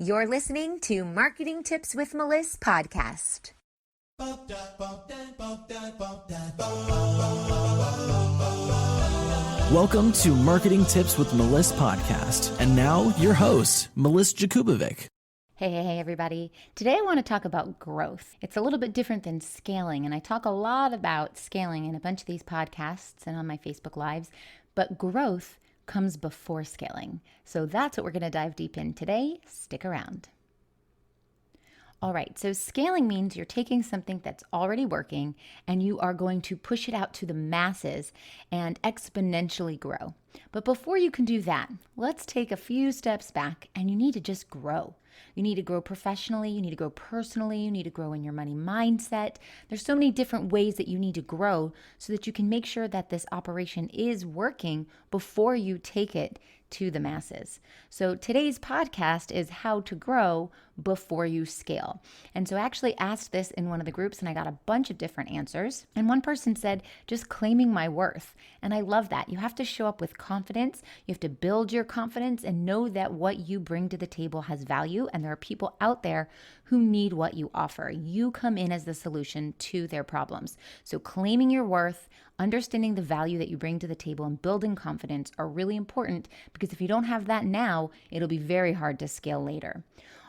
You're listening to Marketing Tips with Meliss podcast. Welcome to Marketing Tips with Meliss podcast. And now your host, Meliss-Ep. Hey, everybody. Today I want to talk about growth. It's a little bit different than scaling, and I talk a lot about scaling in a bunch of these podcasts and on my Facebook Lives, but growth comes before scaling. So that's what we're going to dive deep in today. Stick around. All right, so scaling means you're taking something that's already working and you are going to push it out to the masses and exponentially grow. But before you can do that, let's take a few steps back and you need to just grow. You need to grow professionally, you need to grow personally, you need to grow in your money mindset. There's so many different ways that you need to grow so that you can make sure that this operation is working before you take it to the masses. So today's podcast is how to grow before you scale. And so I actually asked this in one of the groups and I got a bunch of different answers. And one person said, just claiming my worth. And I love that. You have to show up with confidence. You have to build your confidence and know that what you bring to the table has value. And there are people out there who need what you offer. You come in as the solution to their problems. So claiming your worth, understanding the value that you bring to the table, and building confidence are really important because if you don't have that now, it'll be very hard to scale later.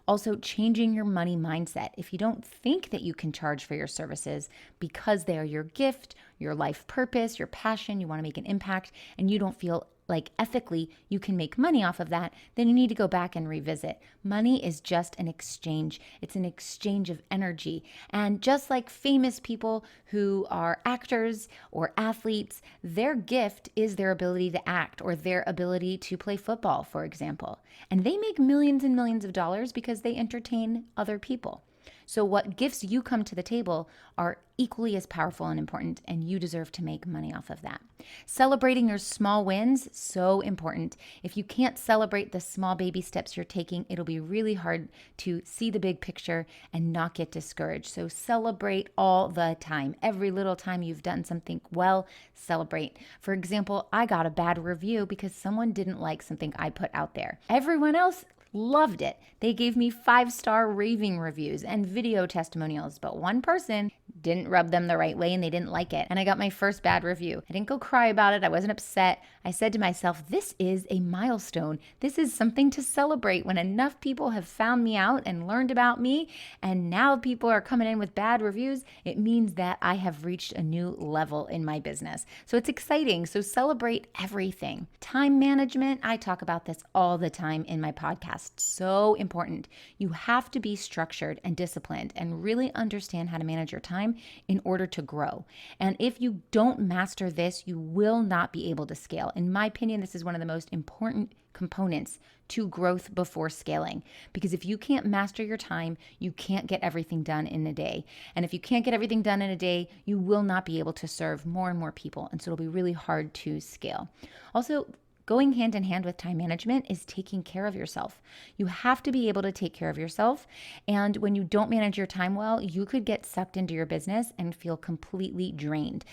Also, changing your money mindset. If you don't think that you can charge for your services because they are your gift, your life purpose, your passion, you want to make an impact, and you don't feel like ethically you can make money off of that, then you need to go back and revisit. Money is just an exchange. It's an exchange of energy. And just like famous people who are actors or athletes, their gift is their ability to act or their ability to play football, for example. And they make millions and millions of dollars because they entertain other people. So what gifts you come to the table are equally as powerful and important, and you deserve to make money off of that. Celebrating your small wins, so important. If you can't celebrate the small baby steps you're taking, it'll be really hard to see the big picture and not get discouraged. So celebrate all the time. Every little time you've done something well, celebrate. For example, I got a bad review because someone didn't like something I put out there. Everyone else loved it. They gave me 5-star raving reviews and video testimonials, but one person didn't rub them the right way and they didn't like it. And I got my first bad review. I didn't go cry about it. I wasn't upset. I said to myself, this is a milestone. This is something to celebrate when enough people have found me out and learned about me. And now people are coming in with bad reviews. It means that I have reached a new level in my business. So it's exciting. So celebrate everything. Time management. I talk about this all the time in my podcast. So important. You have to be structured and disciplined and really understand how to manage your time in order to grow. And if you don't master this, you will not be able to scale. In my opinion, this is one of the most important components to growth before scaling. Because if you can't master your time, you can't get everything done in a day. And if you can't get everything done in a day, you will not be able to serve more and more people. And so it'll be really hard to scale. Also, going hand in hand with time management is taking care of yourself. You have to be able to take care of yourself. And when you don't manage your time well, you could get sucked into your business and feel completely drained,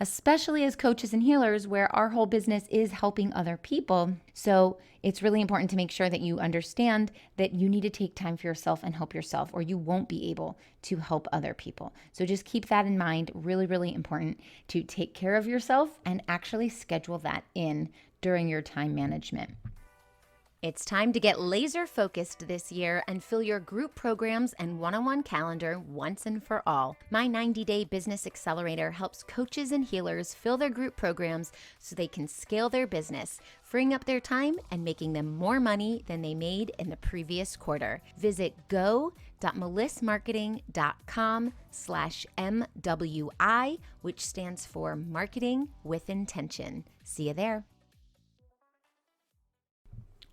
especially as coaches and healers, where our whole business is helping other people. So it's really important to make sure that you understand that you need to take time for yourself and help yourself, or you won't be able to help other people. So just keep that in mind. Really, really important to take care of yourself and actually schedule that in during your time management. It's time to get laser focused this year and fill your group programs and one-on-one calendar once and for all. My 90-day business accelerator helps coaches and healers fill their group programs so they can scale their business, freeing up their time and making them more money than they made in the previous quarter. Visit go.melissmarketing.com/MWI, which stands for Marketing with Intention. See you there.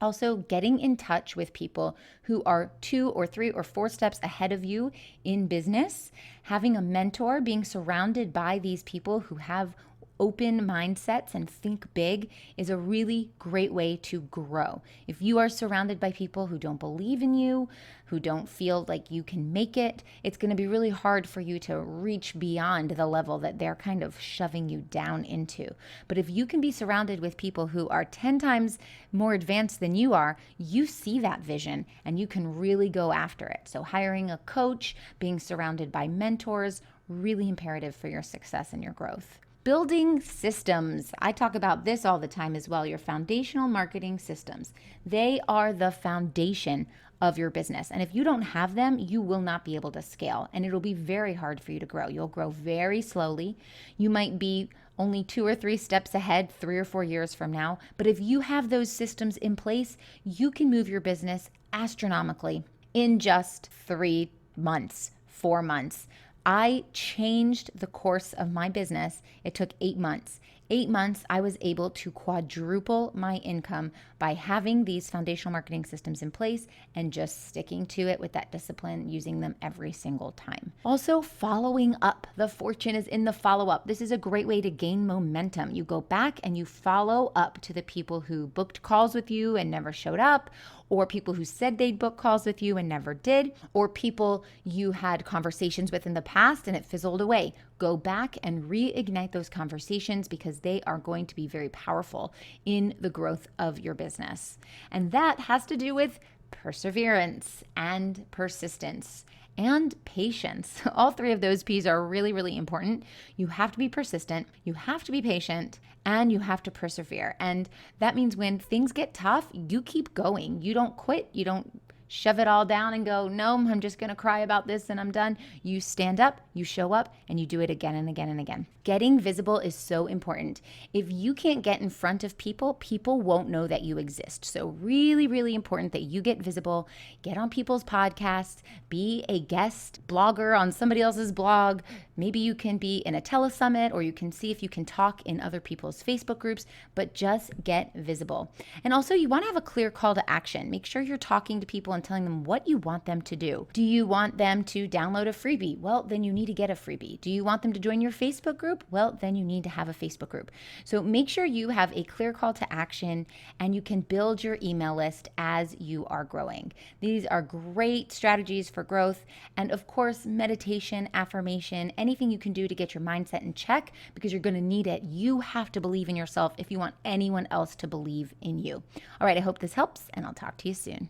Also, getting in touch with people who are 2 or 3 or 4 steps ahead of you in business, having a mentor, being surrounded by these people who have open mindsets and think big is a really great way to grow. If you are surrounded by people who don't believe in you, who don't feel like you can make it, it's going to be really hard for you to reach beyond the level that they're kind of shoving you down into. But if you can be surrounded with people who are 10 times more advanced than you are, you see that vision and you can really go after it. So hiring a coach, being surrounded by mentors, really imperative for your success and your growth. Building systems. I talk about this all the time as well, your foundational marketing systems. They are the foundation of your business. And if you don't have them, you will not be able to scale and it'll be very hard for you to grow. You'll grow very slowly. You might be only 2 or 3 steps ahead 3 or 4 years from now. But if you have those systems in place, you can move your business astronomically in just 3 months, 4 months. I changed the course of my business. It took 8 months. 8 months, I was able to quadruple my income by having these foundational marketing systems in place and just sticking to it with that discipline, using them every single time. Also, following up. The fortune is in the follow-up. This is a great way to gain momentum. You go back and you follow up to the people who booked calls with you and never showed up, or people who said they'd book calls with you and never did, or people you had conversations with in the past and it fizzled away. Go back and reignite those conversations because they are going to be very powerful in the growth of your business. And that has to do with perseverance and persistence and patience. All 3 of those P's are really, really important. You have to be persistent, you have to be patient, and you have to persevere. And that means when things get tough, you keep going. You don't quit. You don't shove it all down and go, no, I'm just going to cry about this and I'm done. You stand up, you show up, and you do it again and again and again. Getting visible is so important. If you can't get in front of people, people won't know that you exist. So really, really important that you get visible, get on people's podcasts, be a guest blogger on somebody else's blog. Maybe you can be in a telesummit, or you can see if you can talk in other people's Facebook groups, but just get visible. And also you want to have a clear call to action. Make sure you're talking to people and telling them what you want them to do. Do you want them to download a freebie? Well, then you need to get a freebie. Do you want them to join your Facebook group? Well, then you need to have a Facebook group. So make sure you have a clear call to action and you can build your email list as you are growing. These are great strategies for growth. And of course, meditation, affirmation, anything you can do to get your mindset in check, because you're going to need it. You have to believe in yourself if you want anyone else to believe in you. All right, I hope this helps, and I'll talk to you soon.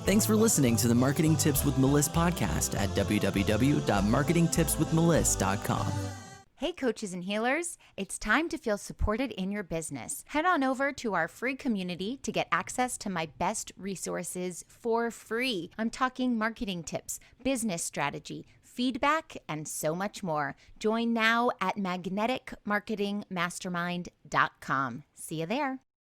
Thanks for listening to the Marketing Tips with Meliss podcast at www.marketingtipswithmeliss.com. Hey, coaches and healers, it's time to feel supported in your business. Head on over to our free community to get access to my best resources for free. I'm talking marketing tips, business strategy, feedback, and so much more. Join now at magneticmarketingmastermind.com. See you there.